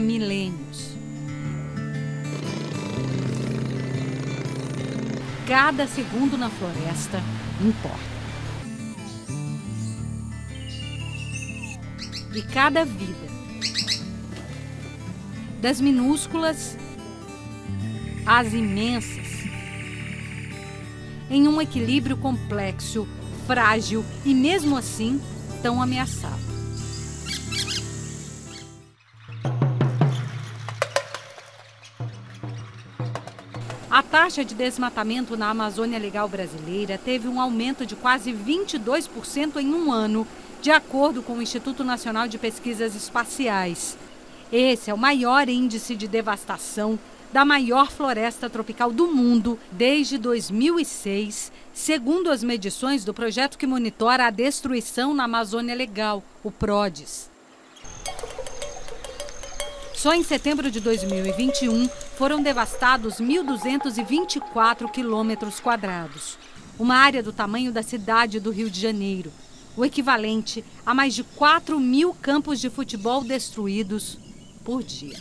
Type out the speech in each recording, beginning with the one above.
milênios. Cada segundo na floresta importa. E cada vida, das minúsculas às imensas, em um equilíbrio complexo, frágil e, mesmo assim, tão ameaçado. A taxa de desmatamento na Amazônia Legal brasileira teve um aumento de quase 22% em um ano, de acordo com o Instituto Nacional de Pesquisas Espaciais. Esse é o maior índice de devastação da maior floresta tropical do mundo desde 2006, segundo as medições do projeto que monitora a destruição na Amazônia Legal, o PRODES. Só em setembro de 2021 foram devastados 1.224 quilômetros quadrados, uma área do tamanho da cidade do Rio de Janeiro, o equivalente a mais de 4.000 campos de futebol destruídos por dia.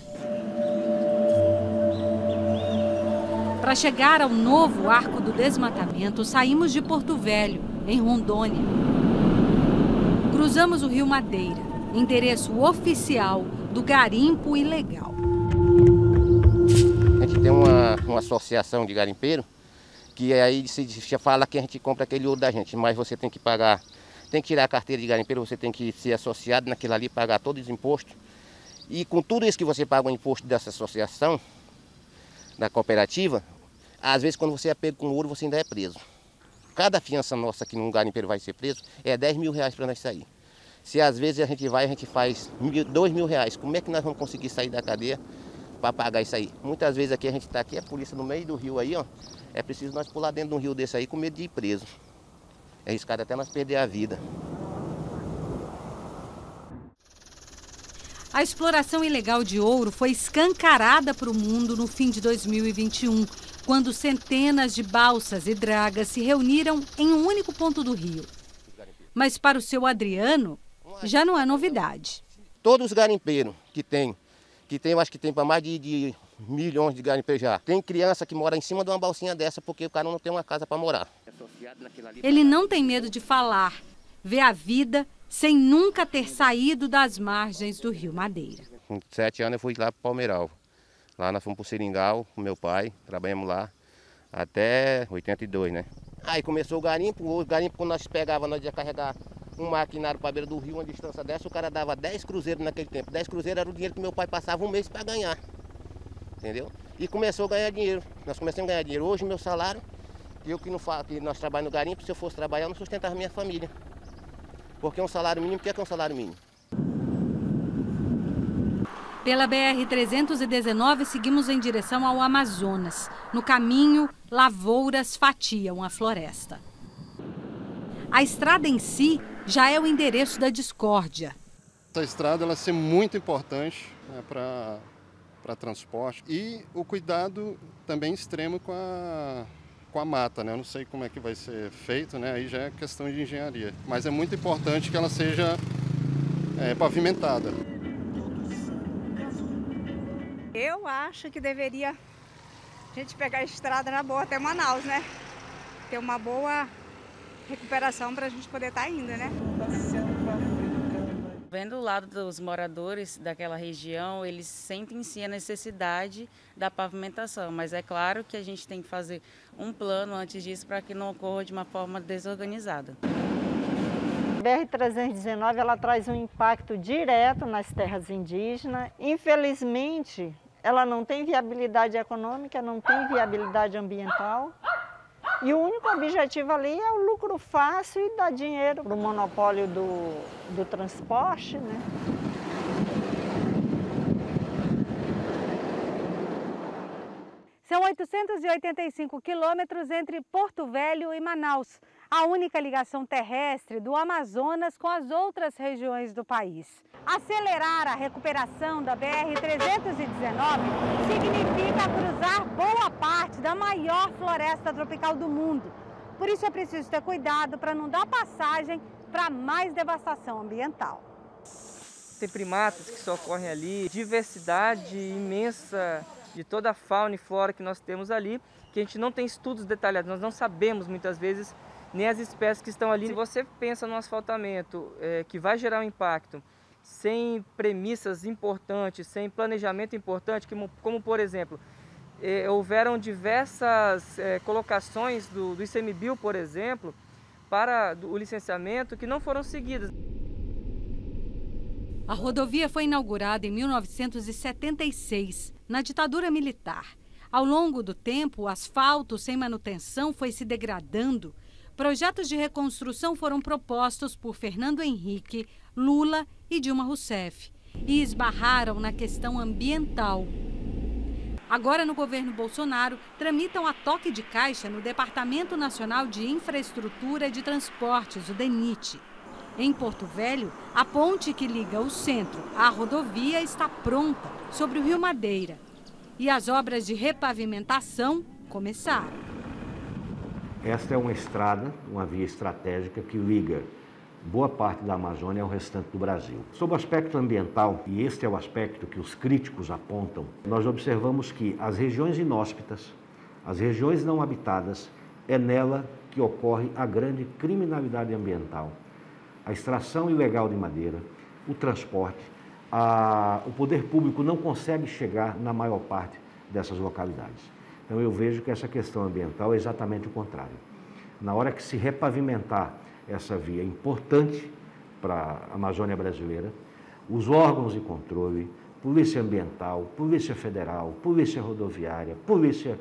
Para chegar ao novo Arco do Desmatamento, saímos de Porto Velho, em Rondônia. Cruzamos o Rio Madeira, endereço oficial do garimpo ilegal. A gente tem uma associação de garimpeiro, que aí se fala que a gente compra aquele ouro da gente, mas você tem que pagar, tem que tirar a carteira de garimpeiro, você tem que ser associado naquilo ali, pagar todos os impostos. E com tudo isso que você paga o imposto dessa associação, da cooperativa, às vezes quando você é pego com ouro, você ainda é preso. Cada fiança nossa que num garimpeiro vai ser preso é 10 mil reais para nós sair. Se às vezes a gente faz 2 mil reais, como é que nós vamos conseguir sair da cadeia para pagar isso aí? Muitas vezes aqui a gente está aqui, a polícia no meio do rio aí, ó, é preciso nós pular dentro de um rio desse aí com medo de ir preso. É arriscado até nós perder a vida. A exploração ilegal de ouro foi escancarada para o mundo no fim de 2021, quando centenas de balsas e dragas se reuniram em um único ponto do rio. Mas para o seu Adriano, já não é novidade. Todos os garimpeiros que tem, eu acho que tem para mais de milhões de garimpeiros já. Tem criança que mora em cima de uma balsinha dessa porque o cara não tem uma casa para morar. Ele não tem medo de falar, vê a vida sem nunca ter saído das margens do Rio Madeira. Com 7 anos eu fui lá para o Palmeiral. Lá nós fomos para o Seringal com meu pai, trabalhamos lá até 82, né? Aí começou o garimpo quando nós pegava, nós ia carregar um maquinário para a beira do rio, uma distância dessa, o cara dava 10 cruzeiros naquele tempo. 10 cruzeiros era o dinheiro que meu pai passava um mês para ganhar, entendeu? E começou a ganhar dinheiro, nós começamos a ganhar dinheiro. Hoje meu salário, eu que nós trabalhamos no garimpo, se eu fosse trabalhar eu não sustentava minha família. Porque é um salário mínimo, o que é um salário mínimo? Pela BR-319, seguimos em direção ao Amazonas. No caminho, lavouras fatiam a floresta. A estrada em si já é o endereço da discórdia. Essa estrada ela é muito importante, né, para transporte e o cuidado também extremo com a mata, né? Eu não sei como é que vai ser feito, né? Aí já é questão de engenharia. Mas é muito importante que ela seja pavimentada. Eu acho que deveria a gente pegar a estrada na boa até Manaus, né? Ter uma boa recuperação para a gente poder estar indo, né? Vendo o lado dos moradores daquela região, eles sentem sim a necessidade da pavimentação, mas é claro que a gente tem que fazer um plano antes disso para que não ocorra de uma forma desorganizada. A BR-319 ela traz um impacto direto nas terras indígenas. Infelizmente, ela não tem viabilidade econômica, não tem viabilidade ambiental. E o único objetivo ali é o lucro fácil e dar dinheiro para o monopólio do transporte, né? São 885 quilômetros entre Porto Velho e Manaus, a única ligação terrestre do Amazonas com as outras regiões do país. Acelerar a recuperação da BR-319 significa cruzar boa parte da maior floresta tropical do mundo. Por isso é preciso ter cuidado para não dar passagem para mais devastação ambiental. tem primatas que socorrem ali, diversidade imensa de toda a fauna e flora que nós temos ali, que a gente não tem estudos detalhados, nós não sabemos muitas vezes nem as espécies que estão ali. Se você pensa no asfaltamento que vai gerar um impacto sem premissas importantes, sem planejamento importante, como por exemplo, houveram diversas colocações do ICMBio, por exemplo, para o licenciamento que não foram seguidas. A rodovia foi inaugurada em 1976, na ditadura militar. Ao longo do tempo, o asfalto sem manutenção foi se degradando. Projetos de reconstrução foram propostos por Fernando Henrique, Lula e Dilma Rousseff e esbarraram na questão ambiental. Agora, no governo Bolsonaro, tramitam a toque de caixa no Departamento Nacional de Infraestrutura de Transportes, o DENIT. Em Porto Velho, a ponte que liga o centro à rodovia está pronta, sobre o Rio Madeira. E as obras de repavimentação começaram. Esta é uma estrada, uma via estratégica que liga boa parte da Amazônia ao restante do Brasil. Sob o aspecto ambiental, e este é o aspecto que os críticos apontam, nós observamos que as regiões inóspitas, as regiões não habitadas, é nela que ocorre a grande criminalidade ambiental. A extração ilegal de madeira, o transporte, o poder público não consegue chegar na maior parte dessas localidades. Então eu vejo que essa questão ambiental é exatamente o contrário. Na hora que se repavimentar essa via importante para a Amazônia brasileira, os órgãos de controle, Polícia Ambiental, Polícia Federal, Polícia Rodoviária, Polícia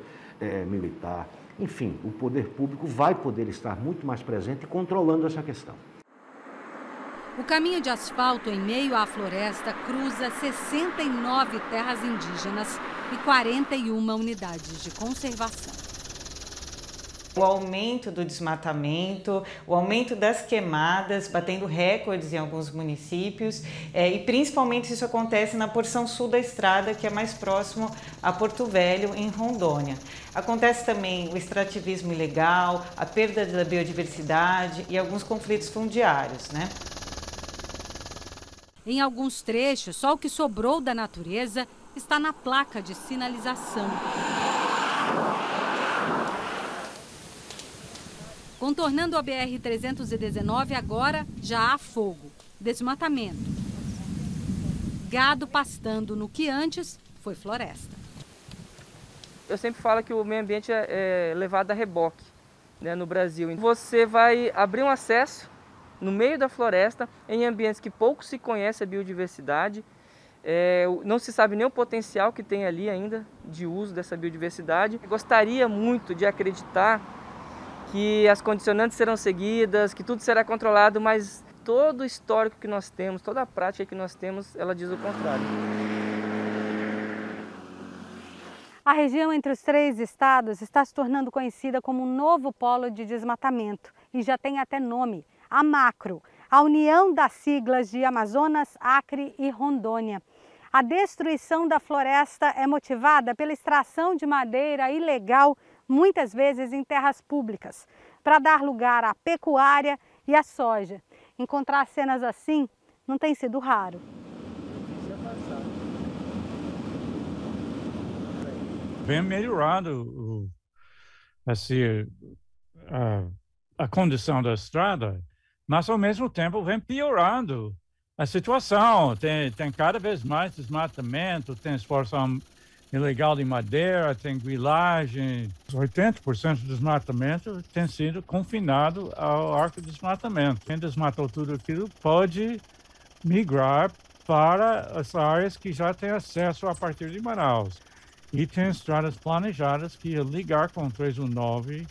Militar, enfim, o poder público vai poder estar muito mais presente controlando essa questão. O caminho de asfalto em meio à floresta cruza 69 terras indígenas e 41 unidades de conservação. O aumento do desmatamento, o aumento das queimadas, batendo recordes em alguns municípios, e principalmente isso acontece na porção sul da estrada, que é mais próximo a Porto Velho, em Rondônia. Acontece também o extrativismo ilegal, a perda da biodiversidade e alguns conflitos fundiários, né? Em alguns trechos, só o que sobrou da natureza está na placa de sinalização. Contornando a BR-319, agora já há fogo, desmatamento. Gado pastando no que antes foi floresta. Eu sempre falo que o meio ambiente é levado a reboque, né, no Brasil. Você vai abrir um acesso no meio da floresta, em ambientes que pouco se conhece a biodiversidade, não se sabe nem o potencial que tem ali ainda de uso dessa biodiversidade. Eu gostaria muito de acreditar que as condicionantes serão seguidas, que tudo será controlado, mas todo o histórico que nós temos, toda a prática que nós temos, ela diz o contrário. A região entre os 3 estados está se tornando conhecida como um novo polo de desmatamento e já tem até nome. A Macro, a união das siglas de Amazonas, Acre e Rondônia. A destruição da floresta é motivada pela extração de madeira ilegal, muitas vezes em terras públicas, para dar lugar à pecuária e à soja. Encontrar cenas assim não tem sido raro. Vem melhorando a condição da estrada, mas ao mesmo tempo vem piorando a situação. Tem cada vez mais desmatamento, tem exploração ilegal de madeira, tem grilagem. 80% do desmatamento tem sido confinado ao arco de desmatamento. Quem desmatou tudo aquilo pode migrar para as áreas que já têm acesso a partir de Manaus. E tem estradas planejadas que iam ligar com 319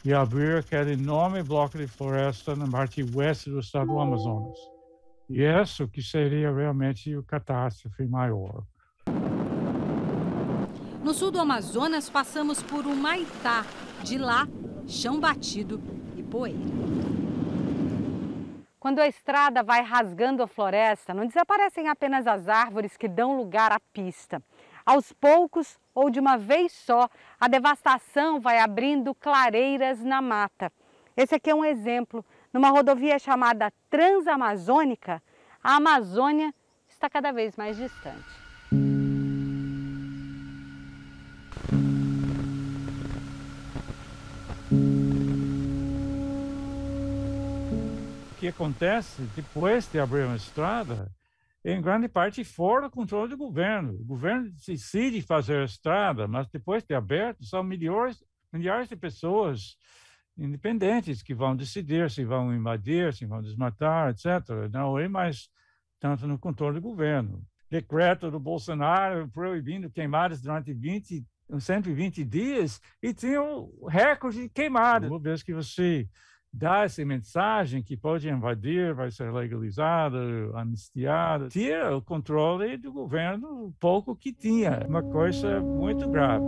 e abrir aquele enorme bloco de floresta na parte oeste do estado do Amazonas. E isso que seria realmente a catástrofe maior. No sul do Amazonas, passamos por Humaitá. De lá, chão batido e poeira. Quando a estrada vai rasgando a floresta, não desaparecem apenas as árvores que dão lugar à pista. Aos poucos, ou de uma vez só, a devastação vai abrindo clareiras na mata. Esse aqui é um exemplo. Numa rodovia chamada Transamazônica, a Amazônia está cada vez mais distante. O que acontece depois de abrir uma estrada, em grande parte fora do controle do governo. O governo decide fazer a estrada, mas depois de aberto, são milhares de pessoas independentes que vão decidir se vão invadir, se vão desmatar, etc. Não é mais tanto no controle do governo. Decreto do Bolsonaro proibindo queimadas durante 120 dias e tinha um recorde de queimadas. Uma vez que você dá essa mensagem que pode invadir, vai ser legalizado, anistiado, tira o controle do governo pouco que tinha. Uma coisa muito grave.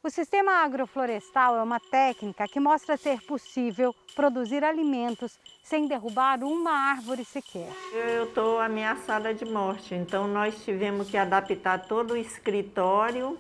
O sistema agroflorestal é uma técnica que mostra ser possível produzir alimentos sem derrubar uma árvore sequer. Eu estou ameaçada de morte, então nós tivemos que adaptar todo o escritório.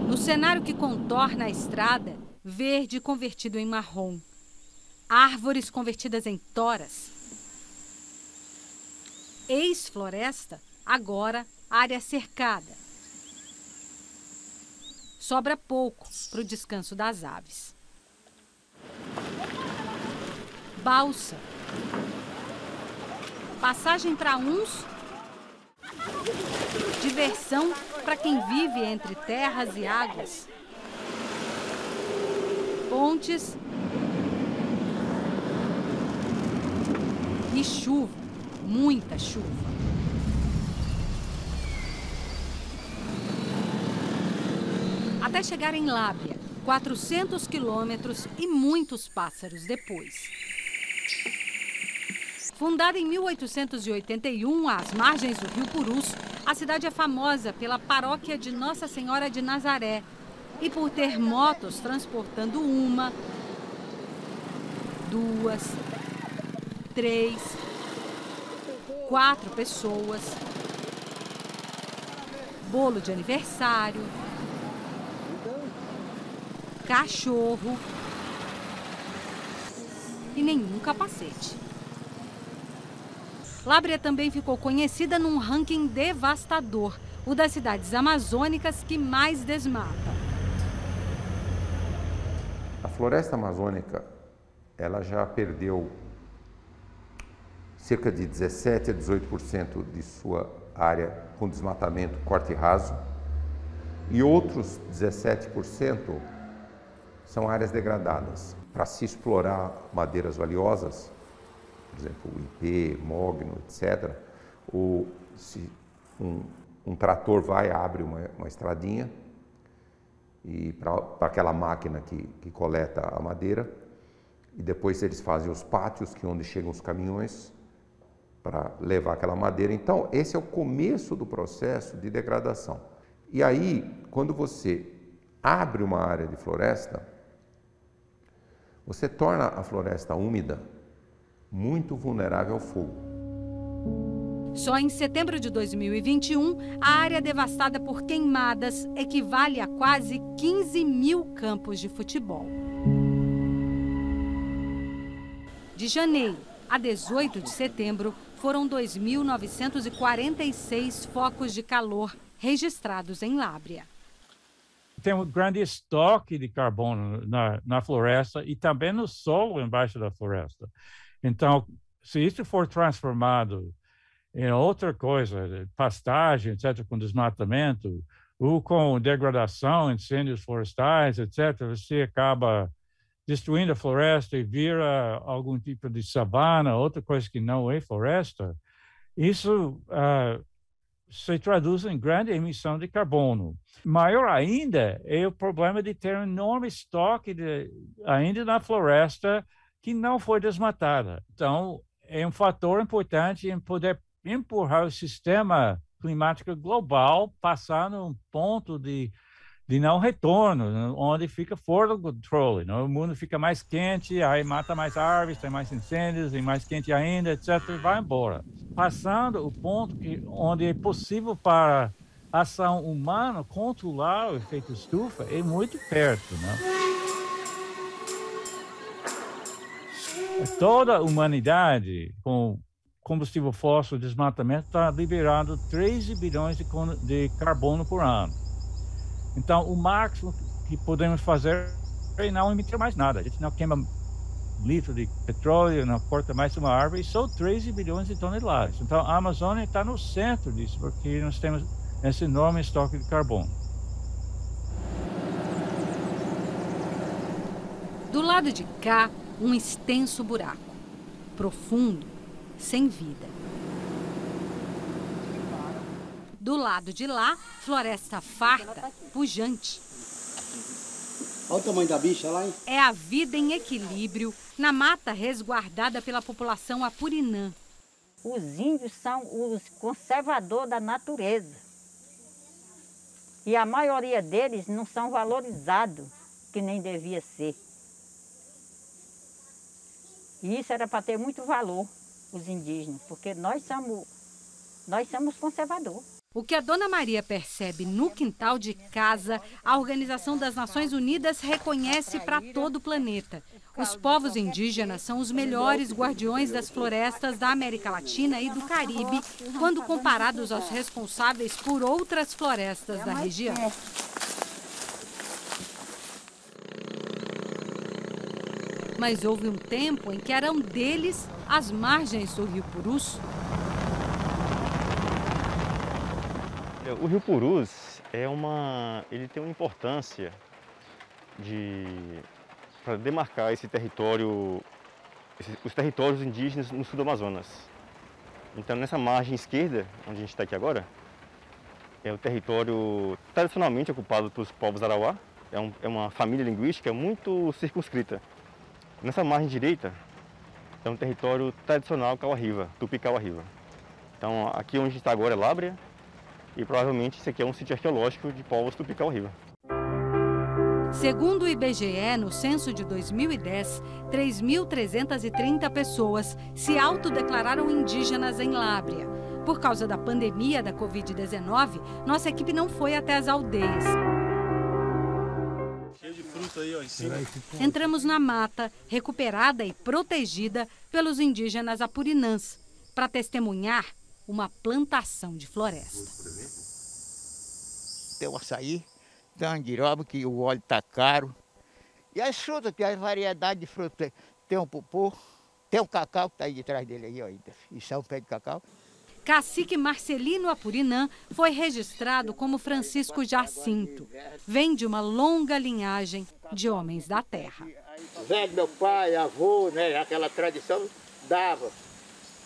No cenário que contorna a estrada, verde convertido em marrom, árvores convertidas em toras. Ex-floresta, agora área cercada. Sobra pouco para o descanso das aves. Balsa. Passagem para uns, diversão para quem vive entre terras e águas. Pontes e chuva, muita chuva. Até chegar em Lábrea, 400 quilômetros e muitos pássaros depois. Fundada em 1881, às margens do Rio Purus, a cidade é famosa pela paróquia de Nossa Senhora de Nazaré e por ter motos transportando 1, 2, 3, 4 pessoas, bolo de aniversário, cachorro e nenhum capacete. Lábrea também ficou conhecida num ranking devastador, o das cidades amazônicas que mais desmata. A floresta amazônica, ela já perdeu cerca de 17 a 18% de sua área com desmatamento, corte raso, e outros 17% são áreas degradadas. Para se explorar madeiras valiosas, por exemplo, o ipê, mogno, etc., um trator vai, abre uma estradinha e para aquela máquina que coleta a madeira, e depois eles fazem os pátios, que é onde chegam os caminhões para levar aquela madeira. Então, esse é o começo do processo de degradação. E aí, quando você abre uma área de floresta, você torna a floresta úmida muito vulnerável ao fogo. Só em setembro de 2021, a área devastada por queimadas equivale a quase 15.000 campos de futebol. De janeiro a 18 de setembro, foram 2.946 focos de calor registrados em Lábrea. Tem um grande estoque de carbono na floresta e também no solo embaixo da floresta. Então, se isso for transformado em outra coisa, pastagem, etc., com desmatamento, ou com degradação, incêndios florestais, etc., você acaba destruindo a floresta e vira algum tipo de savana, outra coisa que não é floresta. Isso se traduz em grande emissão de carbono. Maior ainda é o problema de ter um enorme estoque ainda na floresta que não foi desmatada. Então, é um fator importante em poder empurrar o sistema climático global, passar num ponto de não retorno, onde fica fora do controle. O mundo fica mais quente, aí mata mais árvores, tem mais incêndios, e mais quente ainda, etc., e vai embora. Passando o ponto onde é possível para a ação humana controlar o efeito estufa, é muito perto. Toda a humanidade, com combustível fóssil, desmatamento, está liberando 13 bilhões de carbono por ano. Então, o máximo que podemos fazer é não emitir mais nada. A gente não queima litro de petróleo, não corta mais uma árvore, só 13 bilhões de toneladas. Então, a Amazônia está no centro disso, porque nós temos esse enorme estoque de carbono. Do lado de cá, um extenso buraco, profundo, sem vida. Do lado de lá, floresta farta, pujante. Olha o tamanho da bicha lá, hein? É a vida em equilíbrio na mata resguardada pela população apurinã. Os índios são os conservadores da natureza. E a maioria deles não são valorizados, que nem devia ser. E isso era para ter muito valor, os indígenas, porque nós somos conservadores. O que a Dona Maria percebe no quintal de casa, a Organização das Nações Unidas reconhece para todo o planeta. Os povos indígenas são os melhores guardiões das florestas da América Latina e do Caribe, quando comparados aos responsáveis por outras florestas da região. Mas houve um tempo em que eram deles as margens do Rio Purus. O Rio Purus ele tem uma importância para demarcar esse território, os territórios indígenas no sul do Amazonas. Então, nessa margem esquerda, onde a gente está aqui agora, é o território tradicionalmente ocupado pelos povos Arauá. É uma família linguística muito circunscrita. Nessa margem direita, é um território tradicional Kauarriva, Tupi-Kauarriva. Então, aqui onde a gente está agora é Lábrea, e provavelmente isso aqui é um sítio arqueológico de povos Tupi-Kauarriva. Segundo o IBGE, no censo de 2010, 3.330 pessoas se autodeclararam indígenas em Lábrea. Por causa da pandemia da Covid-19, nossa equipe não foi até as aldeias. Cheio de fruta aí, ó, em cima. Entramos na mata, recuperada e protegida pelos indígenas apurinãs, para testemunhar uma plantação de floresta. Tem o açaí, tem o andiroba, que o óleo está caro. E as frutas, que a variedade de frutas. Tem o pupô, tem o cacau que está aí de trás dele aí, ó. Isso é um pé de cacau. Cacique Marcelino Apurinã foi registrado como Francisco Jacinto. Vem de uma longa linhagem de homens da terra. Velho, meu pai, avô, né, aquela tradição, dava.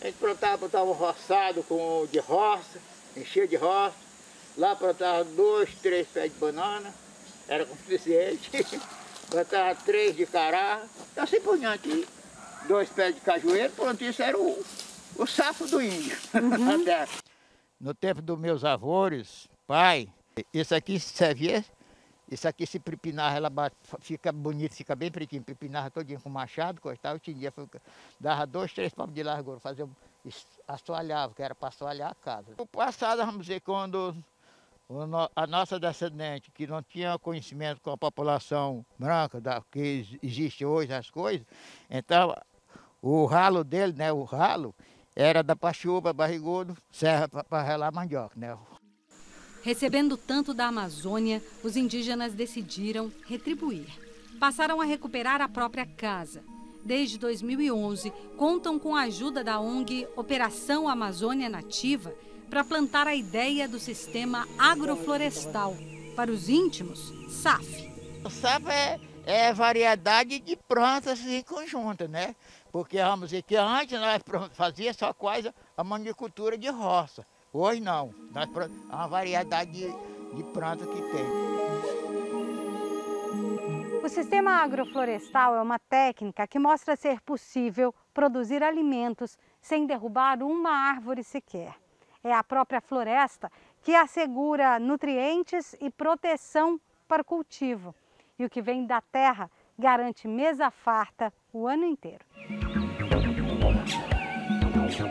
A gente plantava, botava um roçado de roça, enchia de roça. Lá plantava 2, 3 pés de banana, era suficiente. Plantava 3 de cará, assim por diante. 2 pés de cajueiro, pronto, isso era o safo do índio. No tempo dos meus avós, pai, isso aqui servia, isso aqui se prepinava, ela fica bonito, fica bem pretinho, prepinava todinho com machado, cortava, tinha, dava 2, 3 palmos de largura, fazia, assoalhava, que era para assoalhar a casa. No passado, vamos dizer, quando a nossa descendente, que não tinha conhecimento com a população branca, que existe hoje as coisas, então o ralo dele, né, o ralo, era da pachuba, barrigudo, serra para relar mandioca, né? Recebendo tanto da Amazônia, os indígenas decidiram retribuir. Passaram a recuperar a própria casa. Desde 2011, contam com a ajuda da ONG Operação Amazônia Nativa para plantar a ideia do sistema agroflorestal. Para os íntimos, SAF. O SAF é variedade de plantas em conjunto, né? Porque, vamos dizer, que antes nós fazíamos só quase a manicultura de roça. Hoje não, é uma variedade de planta que tem. O sistema agroflorestal é uma técnica que mostra ser possível produzir alimentos sem derrubar uma árvore sequer. É a própria floresta que assegura nutrientes e proteção para o cultivo. E o que vem da terra garante mesa farta o ano inteiro.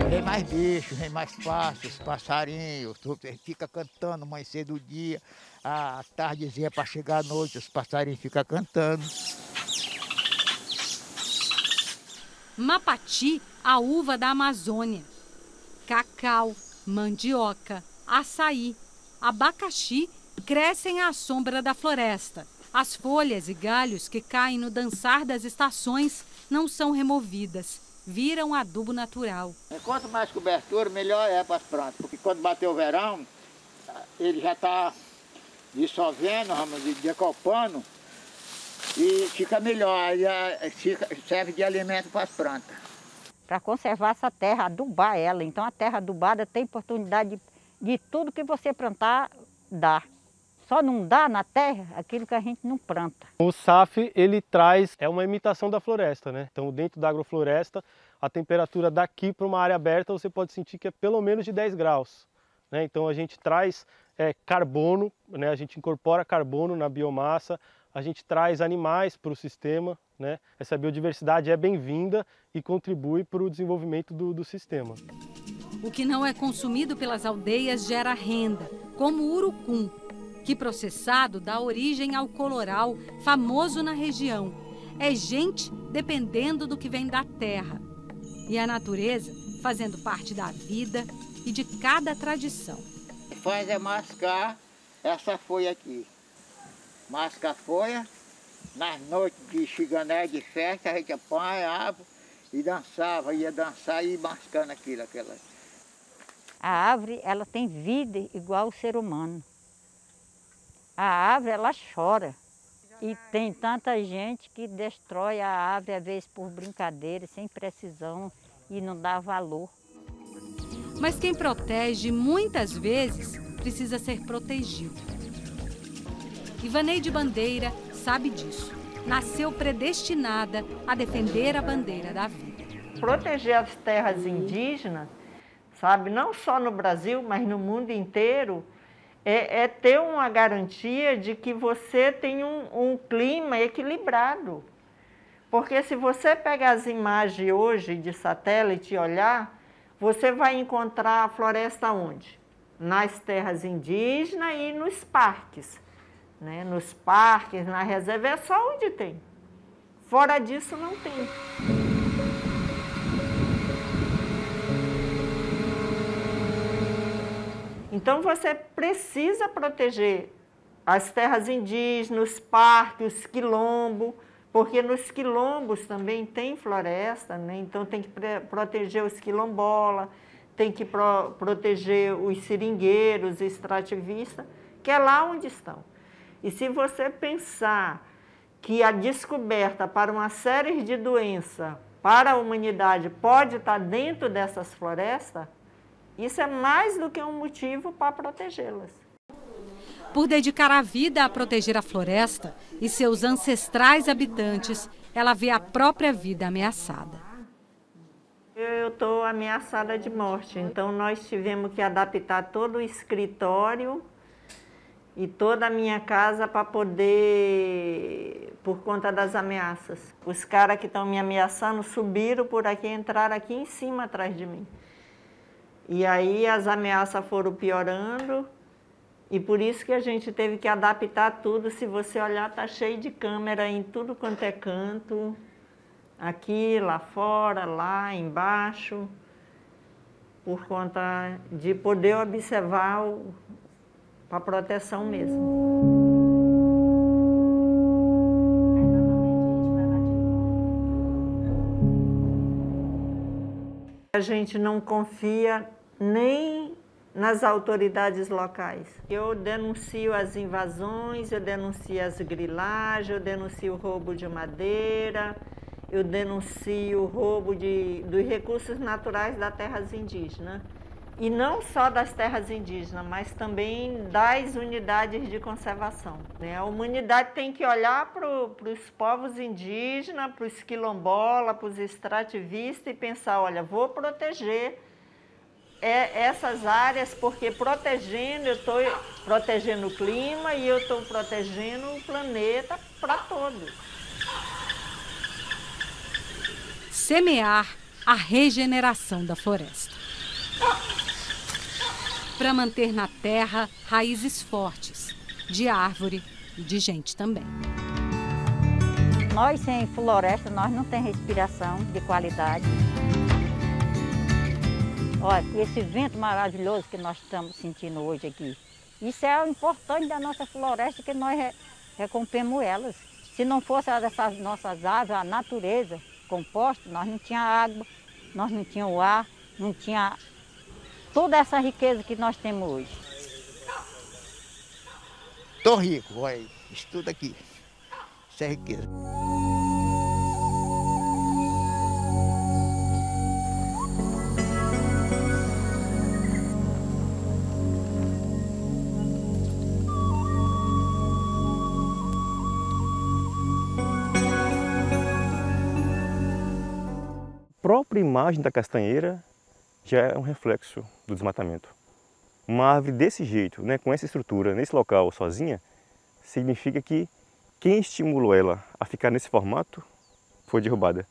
Vem mais bichos, vem mais pássaros, passarinhos, fica cantando amanhecer do dia, a tardezinha para chegar à noite, os passarinhos ficam cantando. Mapati, a uva da Amazônia. Cacau, mandioca, açaí, abacaxi crescem à sombra da floresta. As folhas e galhos que caem no dançar das estações não são removidas, viram adubo natural. Quanto mais cobertura, melhor é para as plantas, porque quando bater o verão, ele já está dissolvendo, decopando, e fica melhor, serve de alimento para as plantas. Para conservar essa terra, adubar ela. Então a terra adubada tem oportunidade de tudo que você plantar, dá. Só não dá na terra aquilo que a gente não planta. O SAF, ele traz, é uma imitação da floresta, né? Então dentro da agrofloresta, a temperatura daqui para uma área aberta você pode sentir que é pelo menos de 10 graus. Né? Então a gente traz carbono, né? A gente incorpora carbono na biomassa, a gente traz animais para o sistema, né? Essa biodiversidade é bem-vinda e contribui para o desenvolvimento do sistema. O que não é consumido pelas aldeias gera renda, como o urucum, que processado dá origem ao coloral, famoso na região. É gente dependendo do que vem da terra. E a natureza fazendo parte da vida e de cada tradição. Faz é mascar essa folha aqui. Masca a folha, nas noites de chigané, de festa, a gente apanha a árvore e dançava, ia dançar e ir mascando aquilo. A árvore, ela tem vida igual o ser humano. A árvore, ela chora. E tem tanta gente que destrói a árvore, às vezes por brincadeira, sem precisão, e não dá valor. Mas quem protege, muitas vezes, precisa ser protegido. Ivaneide Bandeira sabe disso. Nasceu predestinada a defender a bandeira da vida. Proteger as terras indígenas, sabe, não só no Brasil, mas no mundo inteiro, é ter uma garantia de que você tem um clima equilibrado. Porque se você pegar as imagens hoje de satélite e olhar, você vai encontrar a floresta onde? Nas terras indígenas e nos parques. Né? Nos parques, na reserva, é só onde tem. Fora disso, não tem. Então, você precisa proteger as terras indígenas, os parques, os quilombos, porque nos quilombos também tem floresta, né? Então tem que proteger os quilombolas, tem que proteger os seringueiros, extrativistas, que é lá onde estão. E se você pensar que a descoberta para uma série de doenças para a humanidade pode estar dentro dessas florestas, isso é mais do que um motivo para protegê-las. Por dedicar a vida a proteger a floresta e seus ancestrais habitantes, ela vê a própria vida ameaçada. Eu estou ameaçada de morte, então nós tivemos que adaptar todo o escritório e toda a minha casa para poder, por conta das ameaças. Os caras que estão me ameaçando subiram por aqui, entraram aqui em cima atrás de mim. E aí as ameaças foram piorando e por isso que a gente teve que adaptar tudo. Se você olhar, está cheio de câmera em tudo quanto é canto. Aqui, lá fora, lá embaixo. Por conta de poder observar para proteção mesmo. A gente não confia nem nas autoridades locais. Eu denuncio as invasões, eu denuncio as grilagens, eu denuncio o roubo de madeira, eu denuncio o roubo dos recursos naturais das terras indígenas. E não só das terras indígenas, mas também das unidades de conservação, né? A humanidade tem que olhar para os povos indígenas, para os quilombolas, para os extrativistas e pensar, olha, vou proteger essas áreas, porque protegendo, eu estou protegendo o clima e eu estou protegendo o planeta para todos. Semear a regeneração da floresta. Para manter na terra raízes fortes, de árvore e de gente também. Nós sem floresta, nós não temos respiração de qualidade. Olha, esse vento maravilhoso que nós estamos sentindo hoje aqui, isso é o importante da nossa floresta, que nós recompemos elas. Se não fosse essas nossas árvores, a natureza composta, nós não tínhamos água, nós não tínhamos ar, não tinha toda essa riqueza que nós temos hoje. Tô rico, olha, isso tudo aqui, isso é riqueza. A própria imagem da castanheira já é um reflexo do desmatamento. Uma árvore desse jeito, né, com essa estrutura, nesse local sozinha, significa que quem estimulou ela a ficar nesse formato foi derrubada.